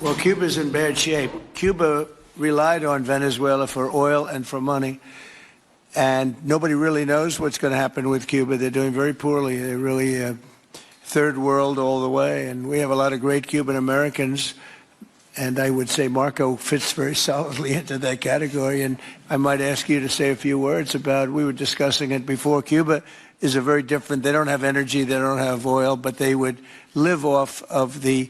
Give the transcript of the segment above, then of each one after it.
Well, Cuba's in bad shape. Cuba relied on Venezuela for oil and for money, and nobody really knows what's going to happen with Cuba. They're doing very poorly. They're really third world all the way, and we have a lot of great Cuban Americans, and I would say Marco fits very solidly into that category. And I might ask you to say a few words about, we were discussing it before, Cuba is a very different, they don't have energy, they don't have oil, but they would live off of the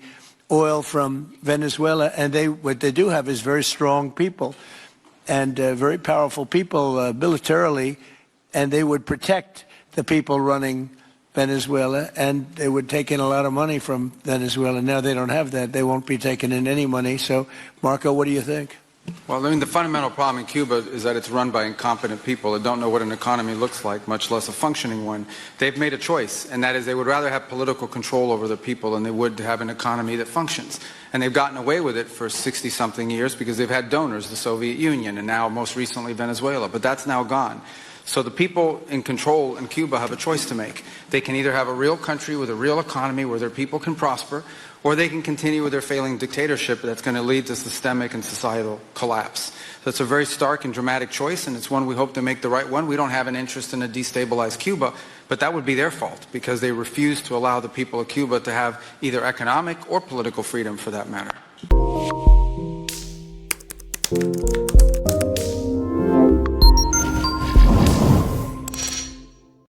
oil from Venezuela, and what they do have is very strong people and very powerful people militarily, and they would protect the people running Venezuela, and they would take in a lot of money from Venezuela. Now they don't have that. They won't be taking in any money. So, Marco, what do you think? Well, I mean, the fundamental problem in Cuba is that it's run by incompetent people that don't know what an economy looks like, much less a functioning one. They've made a choice, and that is they would rather have political control over the people than they would have an economy that functions. And they've gotten away with it for 60-something years because they've had donors, the Soviet Union, and now most recently Venezuela. But that's now gone. So the people in control in Cuba have a choice to make. They can either have a real country with a real economy where their people can prosper, or they can continue with their failing dictatorship that's going to lead to systemic and societal collapse. So it's a very stark and dramatic choice, and it's one we hope to make the right one. We don't have an interest in a destabilized Cuba, but that would be their fault because they refuse to allow the people of Cuba to have either economic or political freedom for that matter.